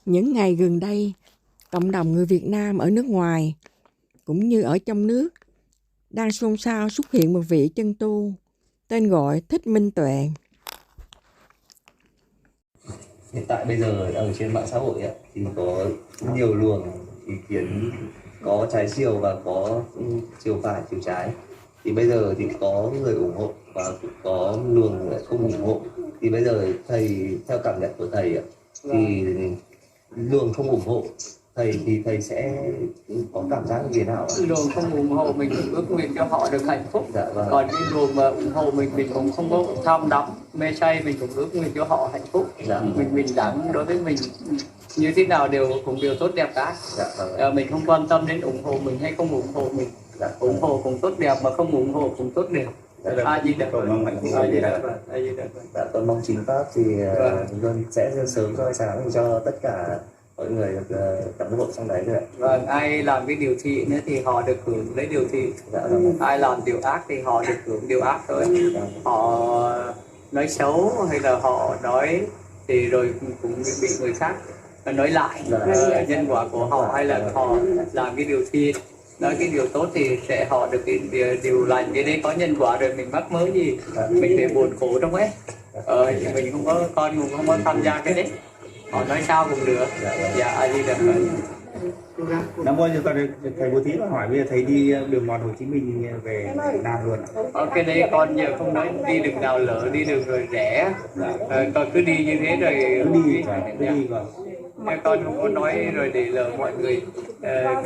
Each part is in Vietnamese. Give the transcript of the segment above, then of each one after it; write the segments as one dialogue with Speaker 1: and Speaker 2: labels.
Speaker 1: Những ngày gần đây, cộng đồng người Việt Nam ở nước ngoài cũng như ở trong nước đang xôn xao xuất hiện một vị chân tu tên gọi Thích Minh Tuệ.
Speaker 2: Hiện tại bây giờ ở trên mạng xã hội ấy, thì có nhiều luồng ý kiến, có trái chiều và có chiều phải chiều trái. Thì bây giờ thì có người ủng hộ và cũng có luồng không ủng hộ. Thì bây giờ thầy, theo cảm nhận của thầy ấy, thì luồng không ủng hộ thầy thì thầy sẽ có cảm giác như thế nào ạ?
Speaker 3: Luồng không ủng hộ mình cũng ước nguyện cho họ được hạnh phúc.
Speaker 2: Dạ, vâng.
Speaker 3: Còn cái luồng mà ủng hộ mình cũng không có tham đắm mê say, mình cũng ước nguyện cho họ hạnh phúc.
Speaker 2: Dạ.
Speaker 3: Mình bình đẳng đối với mình như thế nào đều tốt đẹp cả.
Speaker 2: Dạ, vâng.
Speaker 3: Mình không quan tâm đến ủng hộ mình hay không ủng hộ mình.
Speaker 2: Dạ,
Speaker 3: ủng hộ cũng tốt đẹp mà không ủng hộ cũng tốt đẹp.
Speaker 2: Dạ,
Speaker 3: Di Đà Phật.
Speaker 2: Dạ, con mong chính pháp thì luôn sẽ sớm soi sáng cho tất cả mọi người cán bộ trong đấy rồi ạ.
Speaker 3: Vâng, ai làm cái điều thiện nữa thì họ được hưởng lấy điều thiện.
Speaker 2: Dạ, vâng.
Speaker 3: Ai làm điều ác thì họ được hưởng điều ác thôi. Họ nói xấu hay là họ nói thì rồi cũng bị người khác nói lại nhân quả của họ, hay là họ làm cái điều thiện, nói cái điều tốt thì sẽ họ được cái điều lành. Cái đấy có nhân quả rồi, mình mắc mớ gì mình phải buồn khổ trong ấy. Mình không có, con cũng không có tham gia cái đấy. Họ nói sao cũng được. Dạ, A Di Đà Phật.
Speaker 4: Nam mô Như Phật. Thầy bố thí mà hỏi bây giờ thầy đi đường mòn Hồ Chí Minh về Việt Nam luôn ạ?
Speaker 3: Cái đấy con giờ không nói đi đường nào lỡ, đi đường rồi rẽ. Con cứ đi như thế rồi
Speaker 4: Cứ đi vâng.
Speaker 3: Con không có nói rồi để lỡ mọi người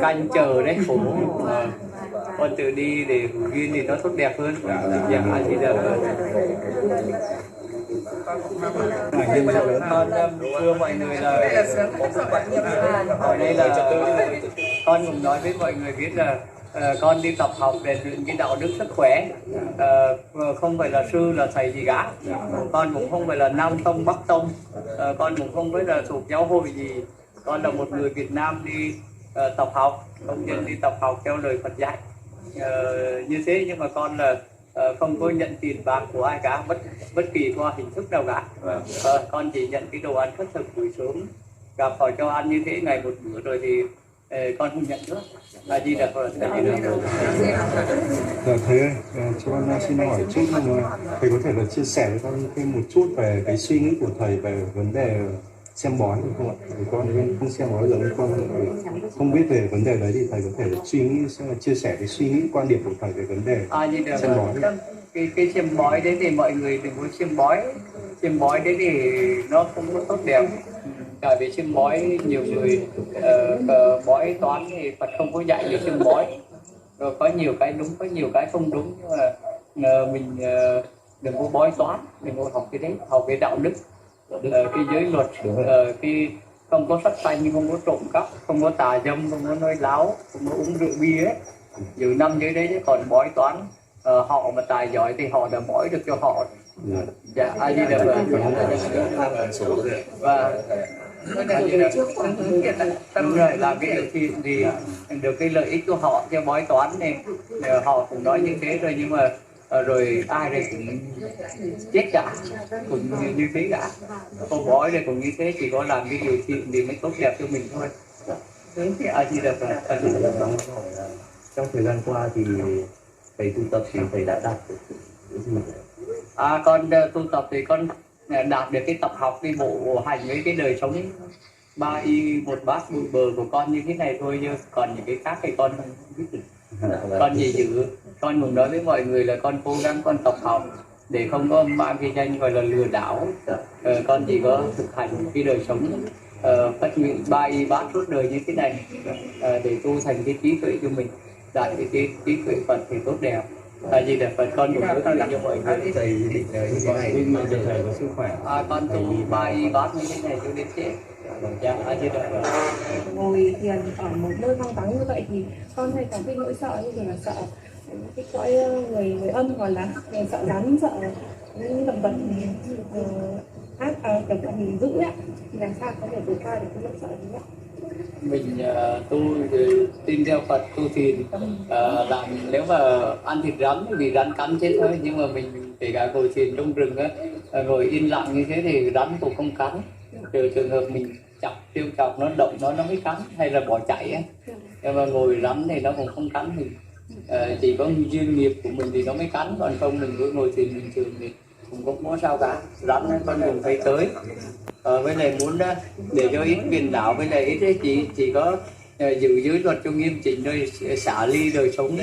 Speaker 3: canh chờ đấy, khổ. Con tự đi để duyên thì nó tốt đẹp hơn. Dạ, A Di Đà Phật. Con thưa mọi người là ở đây là con cũng nói với mọi người biết là con đi tập học để luyện cái đạo đức sức khỏe. Không phải là sư là thầy gì cả. Con cũng không phải là Nam Tông Bắc Tông. Con cũng không phải là thuộc giáo hội gì. Con là một người Việt Nam đi tập học, công nhân đi tập học theo lời Phật dạy. Như thế nhưng mà con là không có nhận tiền bạc của ai cả, bất kỳ qua hình thức nào cả. Con chỉ nhận cái đồ ăn khất thực buổi sớm, gặp họ cho ăn như thế ngày một bữa rồi thì con không nhận nữa. A Di Đà Phật.
Speaker 4: Dạ thầy ơi, cho con xin hỏi chút, thầy có thể là chia sẻ với con thêm một chút về cái suy nghĩ của thầy về vấn đề xem bói được không ạ? Vì con không xem bói rồi, con không biết về vấn đề đấy, thì thầy có thể chia sẻ cái suy nghĩ quan điểm của thầy về vấn đề xem bói.
Speaker 3: Cái xem bói đấy thì mọi người đừng có xem bói. Xem bói đấy thì nó không có tốt đẹp. Tại vì xem bói nhiều người bói toán thì Phật không có dạy về xem bói. Rồi có nhiều cái đúng, có nhiều cái không đúng, nhưng mà mình đừng có bói toán, đừng có học cái đấy, học cái đạo đức, cái giới luật, cái không có sát sanh, không có trộm cắp, không có tà dâm, không có nói láo, không có uống rượu bia ấy. Giữ năm giới đấy chứ còn bói toán, họ mà tài giỏi thì họ đã bói được cho họ. Dạ, A Di Đà Phật. Và đúng rồi, làm cái điều thiện thì được cái lợi ích của họ. Cho bói toán này họ cũng nói như thế rồi, nhưng mà rồi ai đây cũng chết cả, cũng như thế cả. Không bói đây cũng như thế, chỉ có làm cái điều thiện thì mới tốt đẹp cho mình thôi. A Di Đà Phật.
Speaker 2: Trong thời gian qua thì thầy tu tập thì thầy đã đạt được cái gì?
Speaker 3: Con tu tập thì con đạt được cái tập học, cái bộ hành với cái đời sống ba y một bát một bờ của con như thế này thôi, chứ còn những cái khác thì con không biết được. Con gì giữ, con cũng nói với mọi người là con cố gắng con tập học để không có mang cái danh gọi là lừa đảo. Con chỉ có thực hành cái đời sống phát nguyện ba y bát suốt đời như thế này để tu thành cái trí tuệ cho mình, đạt cái trí tuệ Phật thì tốt đẹp. A Di Đà Phật. Con cũng hướng dẫn cho mọi người.
Speaker 2: Thầy định như thế này nhưng mà thầy có sức khỏe.
Speaker 3: Con tu ba y bát như thế này cho đến chết. Dạ, A Di Đà Phật.
Speaker 5: Ngồi thiền ở một nơi hoang vắng như vậy thì con hay có cái nỗi sợ như kiểu là sợ cái cõi người âm, gọi là sợ rắn, sợ những động vật ác, động vật hình dữ ấy, thì làm sao có thể vượt qua được cái nỗi sợ đấy ạ?
Speaker 3: Mình tu tin theo Phật, tu thiền, làm nếu mà ăn thịt rắn thì rắn cắn chết thôi, nhưng mà mình kể cả ngồi thiền trong rừng á, ngồi yên lặng như thế thì rắn cũng không cắn. Trừ trường hợp mình chặt trêu chọc nó động nó mới cắn hay là bỏ chạy ấy. Nhưng mà ngồi rắn thì nó cũng không cắn mình, chỉ có duyên nghiệp của mình thì nó mới cắn, còn không mình cứ ngồi thuyền bình thường thì cũng không có sao cả. Rắn con đường phải tới, với lại muốn để cho ít phiền não, với lại ít ấy, chỉ có giữ giới luật cho nghiêm chỉnh rồi xả ly đời sống,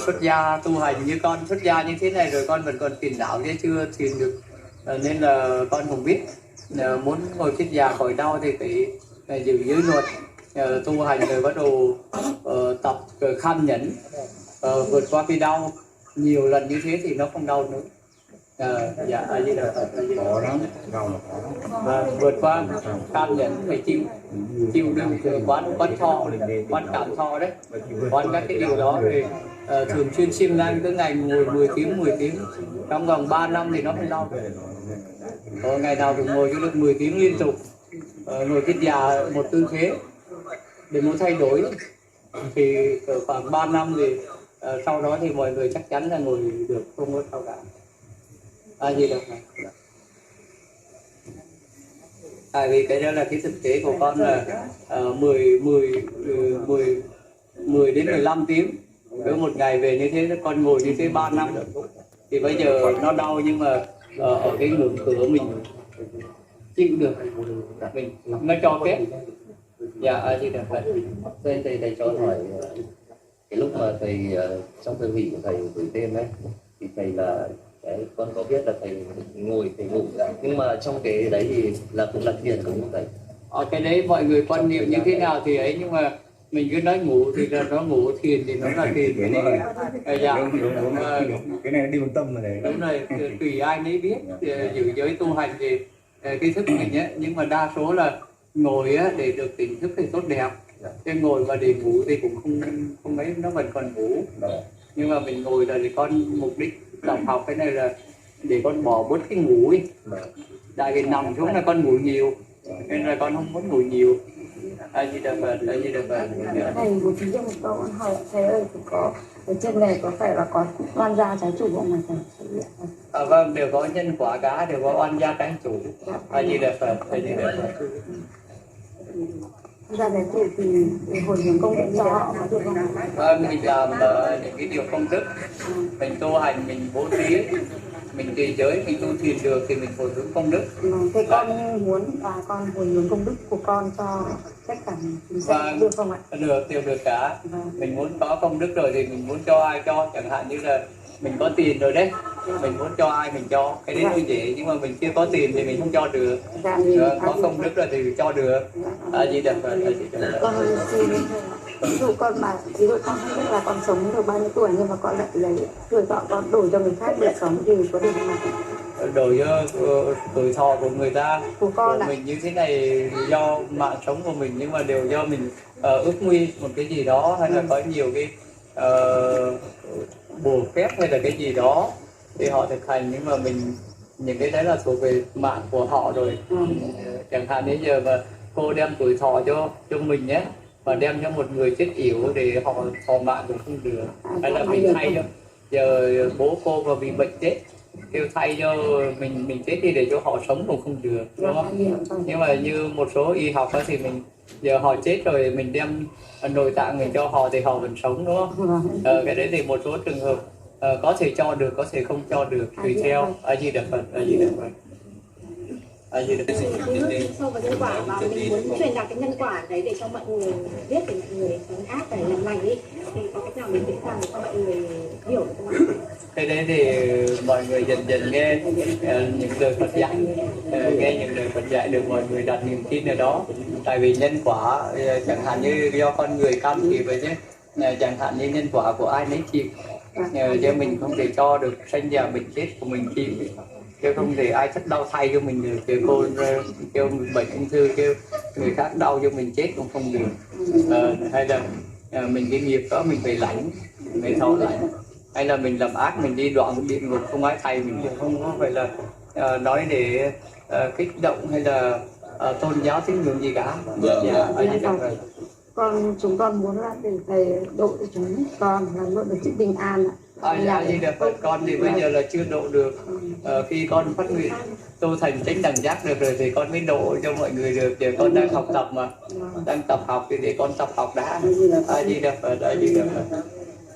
Speaker 3: xuất gia tu hành. Như con xuất gia như thế này rồi con vẫn còn phiền não chứ chưa thiền được, nên là con không biết. Muốn ngồi chết già khỏi đau thì phải giữ giới luật, tu hành rồi bắt đầu tập kham nhẫn, vượt qua cái đau nhiều lần như thế thì nó không đau nữa. Dạ như là
Speaker 4: Khó lắm, đau là khó lắm.
Speaker 3: và vượt qua kham nhẫn, phải chịu đựng quán thọ, quán cảm thọ đấy, quán các cái điều đó thì thường xuyên siêng năng cứ ngày ngồi 10 tiếng trong vòng 3 năm thì nó không đau. Ngày nào cũng ngồi cho được 10 tiếng liên tục, ngồi chết già một tư thế để muốn thay đổi thì khoảng 3 năm thì sau đó thì mọi người chắc chắn là ngồi được, không có sao cả. Gì đâu này. Tại vì cái đó là cái thực tế của con là 10 đến 15 tiếng với một ngày về như thế, con ngồi như thế 3 năm thì bây giờ nó đau, nhưng mà ở cái ngưỡng cửa mình chịu được, mình nó cho phép. Dạ gì được vậy.
Speaker 2: Thầy cho hỏi, cái lúc mà thầy trong thời hỷ của thầy gửi tên đấy thì thầy là con có biết là thầy ngồi thầy ngủ, nhưng mà trong cái đấy thì cũng là thiền đúng không thầy?
Speaker 3: Cái đấy mọi người quan niệm như thế nào thì ấy, nhưng mà mình cứ nói ngủ thì là nó ngủ, thiền thì nó là thiền. Dạ.
Speaker 4: Cái này đi tâm rồi đấy.
Speaker 3: Đúng rồi, tùy ai nấy biết. Giữ giới tu hành thì cái thức mình ấy, nhưng mà đa số là ngồi á, để được tỉnh thức thì tốt đẹp. Chứ ngồi mà để ngủ thì cũng không mấy, nó vẫn còn ngủ. Nhưng mà mình ngồi là để con mục đích tập học cái này là để con bỏ bớt cái ngủ ấy. Tại vì nằm xuống là con ngủ nhiều, nên là con không muốn ngủ nhiều. Gì được vậy.
Speaker 6: Thầy bố trí cho một câu con hỏi, thầy ơi, có ở trên này có phải là có oan gia trái chủ không mà thầy?
Speaker 3: Vâng, đều có nhân quả cả, đều có oan gia trái chủ. Gì được vậy.
Speaker 6: Ra này thì hồi hướng công đức cho họ có được không?
Speaker 3: Mình làm những cái điều công đức, mình tu hành, mình bố thí, mình trì giới, mình tu thiền được thì mình hồi hướng công đức.
Speaker 6: Thế con muốn con hồi hướng công đức của con cho tất cả chúng sinh được không ạ?
Speaker 3: Được cả. Mình muốn có công đức rồi thì mình muốn cho ai cho, chẳng hạn như là mình có tiền rồi đấy, mình muốn cho ai mình cho, cái đấy hơi dễ, nhưng mà mình chưa có tiền thì mình không cho được. Có công đức rồi thì cho được. Gì được rồi.
Speaker 6: Con xin ví dụ con mà ví dụ con không biết là con sống được bao nhiêu tuổi, nhưng mà con lại lấy tuổi thọ con đổi cho người khác để sống thì có được không ạ?
Speaker 3: Đổi cho tuổi thọ của người ta,
Speaker 6: của con
Speaker 3: mình như thế này do mạng sống của mình, nhưng mà đều do mình ước nguy một cái gì đó, hay là có nhiều cái bùa phép hay là cái gì đó thì họ thực hành, nhưng mà mình những cái đấy là thuộc về mạng của họ rồi. Chẳng hạn đến giờ mà cô đem tuổi thọ cho mình nhé, và đem cho một người chết yểu để họ thọ mạng cũng không được, hay là mình thay cho giờ bố cô mà bị bệnh chết kêu thay cho mình chết đi để cho họ sống cũng không được, đúng không? Nhưng mà như một số y học đó thì mình giờ họ chết rồi mình đem nội tạng mình cho họ thì họ vẫn sống, đúng không? Cái đấy thì một số trường hợp có thể cho được, có thể không cho được, tùy theo. Gì được Phật, gì được Phật.
Speaker 7: So với nhân quả và mình muốn truyền đạt cái nhân quả đấy để cho mọi người biết, để mọi người sống ác để làm lành đi, thì có cách nào mình dễ dàng để cho mọi người hiểu được không ạ?
Speaker 3: Cái đấy thì mọi người dần dần nghe những lời Phật dạy, nghe những lời Phật dạy được mọi người đặt niềm tin ở đó. Tại vì nhân quả chẳng hạn như do con người cam chịu vậy chứ, chẳng hạn như nhân quả của ai nấy chịu, chứ mình không thể cho được sinh già bệnh chết của mình chịu, chứ không thể ai thích đau thay cho mình được. Kêu cô kêu bệnh ung thư kêu người khác đau cho mình chết cũng không được. Hay là mình cái nghiệp đó mình phải lãnh, phải thọ lãnh, hay là mình làm ác mình đi đoạn địa ngục không ai thay mình, không có phải là nói để kích động hay là tôn giáo tín ngưỡng gì cả.
Speaker 6: Chúng con muốn là để thầy độ cho chúng con là độ được sự bình an ạ.
Speaker 3: A Di Đà Phật. Con thì bây giờ là chưa độ được. Khi con phát nguyện tu thành chánh đẳng giác được rồi thì con mới độ cho mọi người được. Giờ con đang học tập mà, đang tập học thì để con tập học đã. A Di Đà Phật, A Di Đà Phật.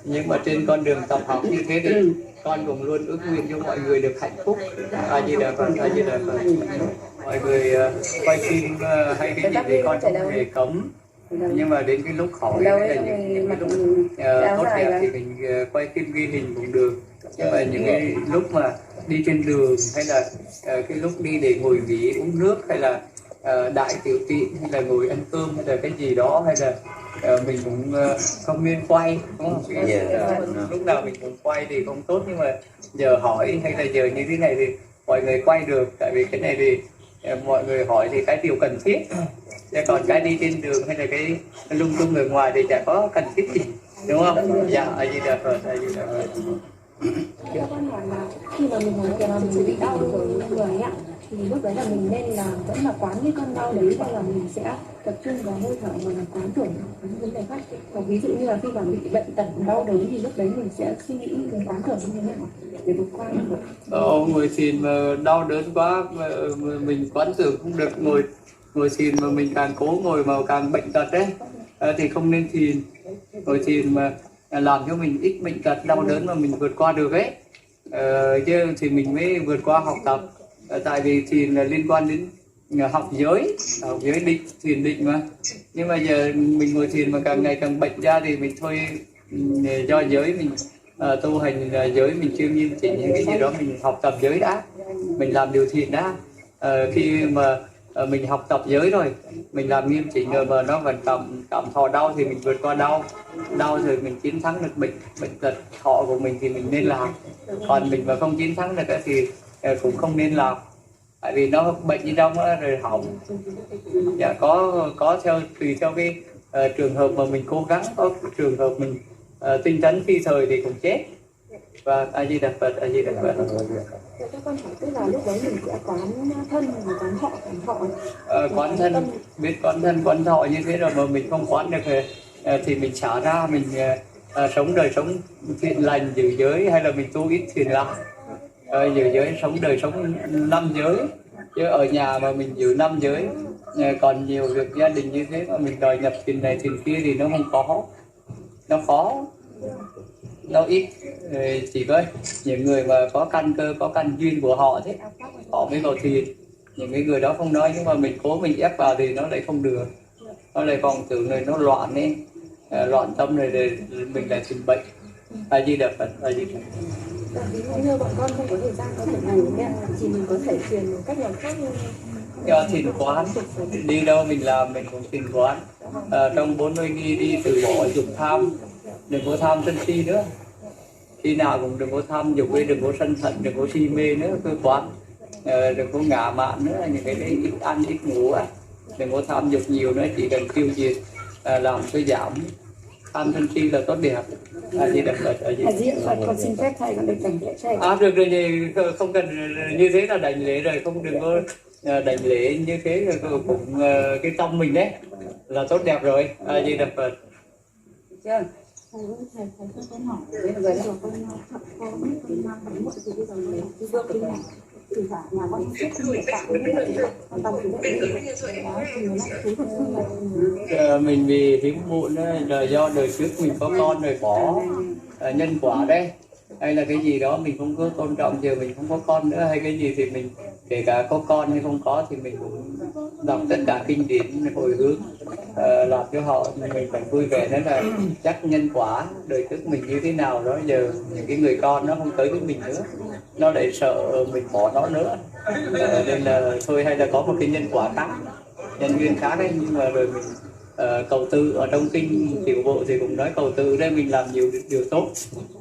Speaker 3: Nhưng mà trên con đường tập học như thế thì con cũng luôn ước nguyện cho mọi người được hạnh phúc. A Di Đà Phật, A Di Đà Phật. Mọi người quay phim hay cái gì thì con không hề cấm, nhưng mà đến cái lúc hỏi hay là những cái lúc tốt đẹp thì mình quay phim ghi hình cũng được. Nhưng mà những cái lúc mà đi trên đường hay là cái lúc đi để ngồi nghỉ uống nước hay là đại tiểu tiện hay là ngồi ăn cơm hay là cái gì đó, hay là mình cũng không nên quay, đúng không? Lúc nào mình cũng quay thì không tốt, nhưng mà giờ hỏi hay là giờ như thế này thì mọi người quay được, tại vì cái này thì mọi người hỏi thì cái điều cần thiết, chứ còn cái đi trên đường hay là cái lung tung người ngoài thì chả có cần thiết gì, đúng không? Dạ, A Di Đà Phật, A Di Đà Phật.
Speaker 5: Cho con hỏi là khi mà mình bị đau rồi người ấy ạ, thì lúc đấy là mình nên là vẫn là quán cái cơn đau đấy, hay là mình sẽ tập trung vào hơi thở và là quán tưởng những vấn đề khác? Còn ví dụ như là khi mà bị bệnh tật đau đớn thì lúc đấy mình sẽ suy nghĩ về quán tưởng như thế nào để vượt qua được?
Speaker 3: Ngồi thiền mà đau đớn quá mà mình quán tưởng không được, ngồi thiền mà mình càng cố ngồi mà càng bệnh tật đấy thì không nên thiền. Ngồi thiền mà làm cho mình ít bệnh tật đau đớn mà mình vượt qua được ấy, chứ thì mình mới vượt qua học tập. Tại vì thiền là liên quan đến học giới định, thiền định mà. Nhưng mà giờ mình ngồi thiền mà càng ngày càng bệnh ra thì mình thôi, do giới mình tu hành giới mình chưa nghiêm chỉnh những cái gì đó, mình học tập giới đã, mình làm điều thiện đã. Khi mà mình học tập giới rồi, mình làm nghiêm chỉnh rồi mà nó vẫn cảm thọ đau thì mình vượt qua đau rồi mình chiến thắng được bệnh tật thọ của mình thì mình nên làm. Còn mình mà không chiến thắng được thì cũng không nên làm, tại vì nó bệnh như đông rồi hỏng. Dạ, có tùy theo cái trường hợp mà mình cố gắng, có trường hợp mình tinh tấn phi thời thì cũng chết. Và A Di Đà Phật, A Di Đà Phật.
Speaker 5: Các con hỏi tức là lúc đấy mình sẽ quán thân và quán thọ.
Speaker 3: Quán thân, biết quán thân quán thọ như thế rồi mà mình không quán được thì mình xả ra, mình sống đời sống thiện lành, giữ giới, hay là mình tu ít thiền lành, giữ giới, sống đời sống 5 giới. Chứ ở nhà mà mình giữ 5 giới, còn nhiều việc gia đình như thế mà mình đòi nhập thiền này thiền kia thì nó không có, nó khó, nó ít. Chỉ có những người mà có căn cơ, có căn duyên của họ thế họ mới vào thiền. Những cái người đó không nói, nhưng mà mình cố mình ép vào thì nó lại không được, nó lại còn tưởng này nó loạn lên, loạn tâm rồi mình lại sinh bệnh. A Di Đà Phật, A Di Đà Phật.
Speaker 5: Ví dụ như bọn con không có thời gian có thể ngủ thì mình có thể truyền một cách nào khác
Speaker 3: Thiền quán, đi đâu mình làm mình cũng thiền quán. Trong 40 nghi đi từ bỏ dục tham, đừng có tham sân si nữa. Khi nào cũng đừng có tham dục, đừng có sân hận, đừng có si mê nữa, cứ quán. Đừng có ngã mạn nữa, những cái đấy ít ăn ít ngủ á, đừng có tham dục nhiều nữa, chỉ cần tiêu diệt, làm cho giảm tham sân si là tốt đẹp. A Di Đà Phật, A Di Đà Phật.
Speaker 6: Con xin phép thầy con được đảnh lễ thầy.
Speaker 3: Được rồi, không cần như thế là đảnh lễ rồi, không đừng có đảnh lễ như thế rồi cũng cái tâm mình đấy là tốt đẹp rồi. A Di Đà Phật.
Speaker 6: Chưa? Thầy con hỏi với người đó con mang một cái bây giờ mình bước đi này thì cả nhà con biết cái hiện tại như vậy con tâm thì đấy đó thì nó chú thật sự
Speaker 3: Mình vì hiếm muộn là do đời trước mình có con rồi bỏ nhân quả đấy, hay là cái gì đó mình không có tôn trọng, giờ mình không có con nữa hay cái gì thì mình kể cả có con hay không có thì mình cũng đọc tất cả kinh điển hồi hướng, làm cho họ mình phải vui vẻ. Đó là chắc nhân quả đời trước mình như thế nào đó, giờ những cái người con nó không tới với mình nữa, nó lại sợ mình bỏ nó nữa, nên là thôi hay là có một cái nhân quả khác, nhân duyên khác ấy. Nhưng mà rồi mình cầu tự, ở trong kinh tiểu bộ thì cũng nói cầu tự đây, mình làm nhiều điều tốt,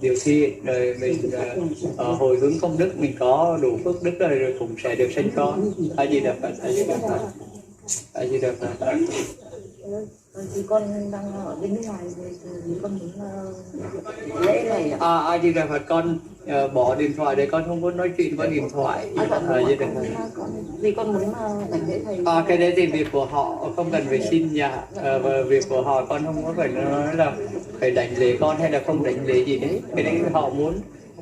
Speaker 3: điều thiện, rồi mình hồi hướng công đức, mình có đủ phước đức rồi cũng sẽ được sinh con. A Di Đà Phật, A Di Đà Phật, A Di Đà Phật.
Speaker 6: Thì con đang ở bên nước ngoài rồi thì con muốn lễ này
Speaker 3: A Di Đà Phật, con bỏ điện thoại để con không muốn nói chuyện qua điện thoại. Di Đà Phật.
Speaker 6: vì con muốn đảnh lễ thầy.
Speaker 3: Cái đấy thì việc của họ, không cần phải xin nhà. Và việc của họ con không có phải nói là phải đảnh lễ con hay là không đảnh lễ gì đấy. Cái đấy họ muốn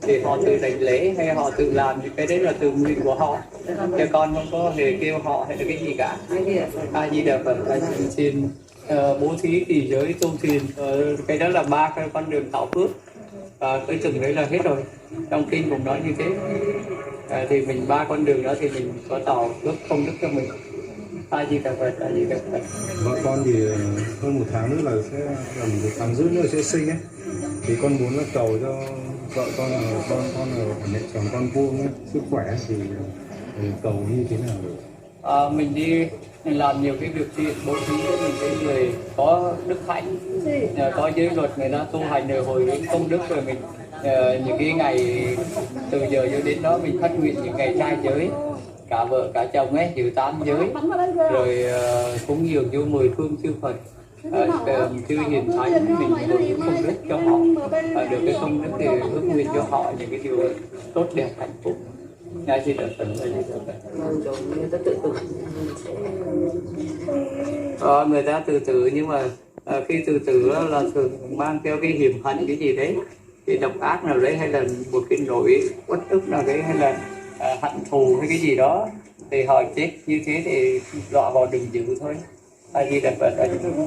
Speaker 3: thì họ tự đảnh lễ hay họ tự làm thì cái đấy là tự nguyện của họ. Cho con không có hề kêu họ hay là cái gì cả. A Di Đà Phật, xin bố thí trì giới tu thiền, cái đó là 3 cái con đường tạo phước, và cái chừng đấy là hết rồi. Trong kinh cũng nói như thế. Thì mình 3 con đường đó thì mình có tạo phước công đức cho mình. A Di Đà Phật, A Di Đà Phật.
Speaker 4: Vợ con thì hơn 1 tháng nữa là sẽ làm 1 tháng rưỡi nữa sẽ sinh ấy, thì con muốn là cầu cho vợ con là con ở mẹ chồng con vuông ấy, sức khỏe thì cầu như thế nào được?
Speaker 3: Mình đi làm nhiều cái việc thiện, bố thí cho những cái người có đức hạnh, có giới luật, người ta tu hành rồi hồi hướng công đức, rồi mình những cái ngày từ giờ cho đến đó mình phát nguyện những ngày trai giới, cả vợ cả chồng ấy, giữ 8 giới, rồi cúng dường vô 10 phương chư Phật, chư hiền thánh, mình được cái công đức cho họ, được cái công đức thì ước nguyện cho họ những cái điều tốt đẹp hạnh phúc. Ngài Di Đà Phật, Ngài Di Đà Phật.
Speaker 6: Người ta tự tử.
Speaker 3: Người ta tự tử, nhưng mà khi tự tử là thường mang theo cái hiểm hận cái gì đấy, cái độc ác nào đấy, hay là một cái nỗi uất ức nào đấy, hay là hận thù hay cái gì đó, thì họ chết như thế thì đọa vào đường dữ thôi. A Di Đà Phật, A Di Đà Phật.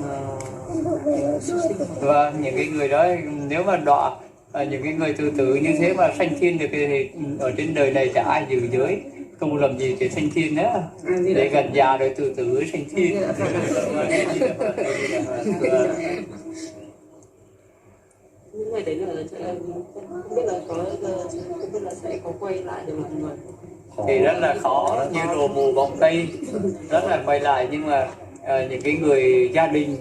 Speaker 3: Và những cái người đó nếu mà đọa những cái người tự tử như thế mà sanh thiên được thì ở trên đời này chả ai giữ giới, không làm gì để sanh thiên nữa, để gần già rồi tự tử sanh thiên.
Speaker 6: Những ngày đấy là không biết là sẽ có quay lại được mọi người.
Speaker 3: Thì rất là khó, như đồ mù bóng cây, rất là quay lại, nhưng mà những cái người gia đình,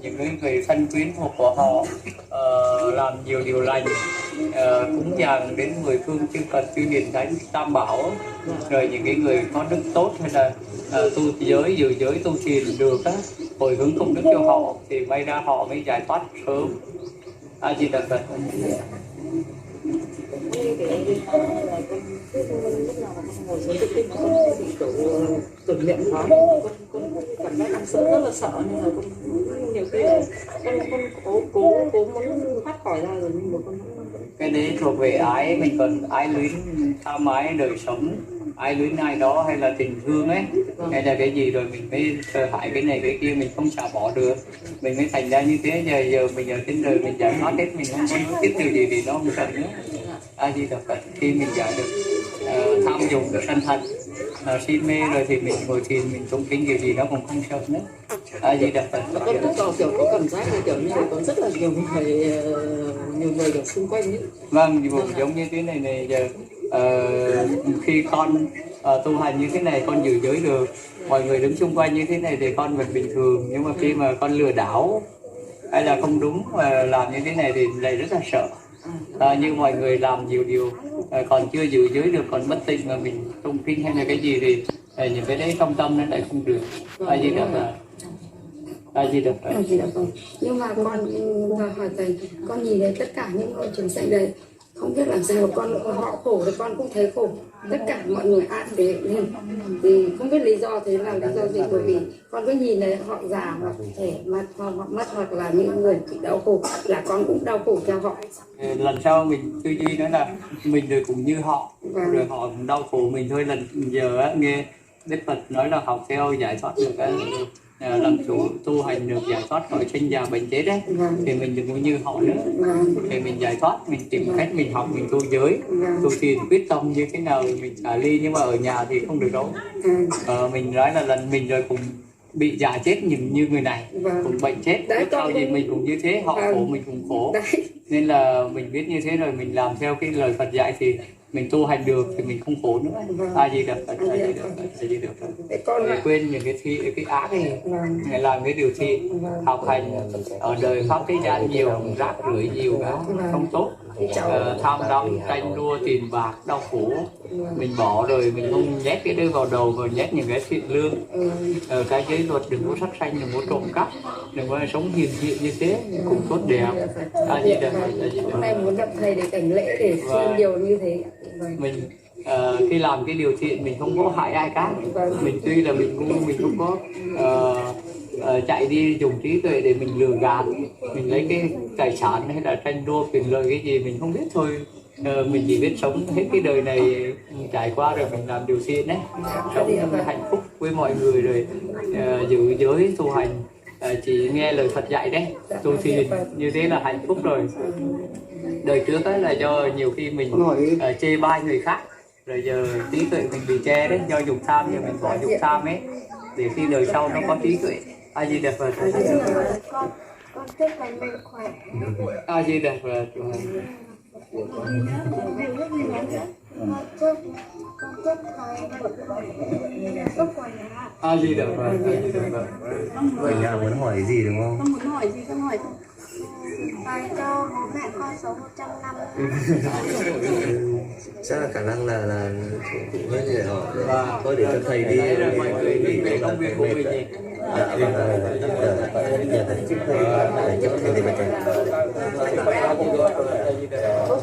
Speaker 3: những cái người thân quyến thuộc của họ làm nhiều điều lành, cúng dường đến 10 phương chư Phật, chư hiền thánh, tam bảo, rồi những cái người có đức tốt hay là tu giới, giữ giới, tu thiền được á, hồi hướng công đức cho họ thì may ra họ mới giải thoát sớm. A Di Đà Phật.
Speaker 6: Lúc nào mà con ngồi xuống tự tin mà con bị kiểu tưởng niệm quá, con cảm giác con sợ, rất là sợ, nên là con nhiều khi là con cố muốn thoát khỏi ra rồi, nhưng mà con
Speaker 3: Cái đấy thuộc về ái, mình còn ái luyến tham ái đời sống, ai luyến ai đó, hay là tình thương ấy, hay là cái gì, rồi mình mới sợ hãi cái này cái kia, mình không xả bỏ được, mình mới thành ra như thế. Giờ mình ở trên đời mình giải thoát hết, mình không có tiếp điều gì thì nó không sợ nữa. A Di Đà Phật. Khi mình giải được tham dục, được sân hận, si mê rồi thì mình ngồi thiền, mình tụng kinh điều gì nó cũng không sợ nữa. A Di Đà Phật.
Speaker 6: con cũng kiểu có cảm giác là kiểu như là có rất là nhiều người ở xung quanh ấy.
Speaker 3: Vâng, giống như thế này giờ khi con tu hành như thế này, con giữ giới được, mọi người đứng xung quanh như thế này thì con vẫn bình thường, nhưng mà khi mà con lừa đảo hay là không đúng mà làm như thế này thì lại rất là sợ. Như mọi người làm nhiều điều còn chưa giữ giới được, còn bất tịnh mà mình tụng kinh hay là cái gì thì những cái đấy trong tâm nó lại không được. A Di Đà Phật. A Di Đà Phật.
Speaker 8: Nhưng mà con hỏi thầy, con nhìn thấy tất cả những hội chúng sanh đấy, không biết làm sao họ khổ thì con cũng thấy khổ, tất cả mọi người ai thế nên thì không biết lý do, thế là lý do gì, bởi vì con cứ nhìn thấy họ già hoặc trẻ hoặc mất hoặc là những người bị đau khổ là con cũng đau khổ theo họ.
Speaker 3: Lần sau mình tư duy nói là mình rồi cũng như họ, rồi họ cũng đau khổ mình thôi. Lần giờ nghe Đức Phật nói là học theo giải thoát được làm chủ tu hành được, giải thoát khỏi sinh già bệnh chết đấy, thì mình đừng có như họ nữa. Thì mình giải thoát, mình tìm cách mình học, mình tu giới, tu thiền, quyết tâm như thế nào mình xả ly, nhưng mà ở nhà thì không được đâu. Mình nói là lần mình rồi cũng bị già chết như người này, cũng bệnh chết, lúc sau gì mình cũng như thế, họ khổ mình cũng khổ. Nên là mình biết như thế rồi, mình làm theo cái lời Phật dạy thì mình tu hành được thì mình không khổ nữa. A Di Đà Phật. A Di Đà Phật. A Di Đà Phật. Để quên những cái ác này, để làm cái điều thiện, học hành ở đời pháp thế gian nhiều rác rưởi nhiều cả không tốt. tham đắm tranh đua tiền bạc đau khổ, mình bỏ rồi mình không nhét cái đấy vào đầu và nhét những cái thiện lương. Cái giới luật đừng có sát sanh, đừng có trộm cắp, đừng có sống hiền thiện như thế cũng tốt đẹp.
Speaker 8: Hôm nay muốn gặp thầy để cảnh lễ để xin điều như thế.
Speaker 3: Mình khi làm cái điều thiện mình không có hại ai cả. Mình tuy là mình ngu, mình không có chạy đi dùng trí tuệ để mình lừa gạt, mình lấy cái tài sản hay là tranh đua quyền lợi cái gì mình không biết thôi. Mình chỉ biết sống hết cái đời này trải qua rồi mình làm điều thiện đấy, sống hạnh phúc với mọi người rồi giữ giới tu hành, chỉ nghe lời Phật dạy đấy, tu thiền như thế là hạnh phúc rồi. Đời trước ấy là do nhiều khi mình chê bai người khác, rồi giờ trí tuệ mình bị che đấy, do dục tham, giờ mình bỏ dục tham ấy để khi đời sau nó có trí tuệ. A Di Đà Phật.
Speaker 7: Con chúc thầy mạnh khỏe.
Speaker 3: A Di Đà Phật.
Speaker 7: Con chúc thầy sức khỏe.
Speaker 3: A Di Đà Phật. A Di Đà Phật.
Speaker 2: Vậy là muốn hỏi gì đúng không?
Speaker 6: Con muốn hỏi gì con hỏi.
Speaker 7: Thầy cho bố mẹ con sống 100 năm.
Speaker 2: Chắc là khả năng là cũng hết rồi họ. Thôi để cho thầy đi.
Speaker 3: Mọi người đi về công việc của mình nhỉ.
Speaker 2: Dạ vâng, nhờ thầy chúc thầy chúc thầy đi
Speaker 3: A Di Đà Phật.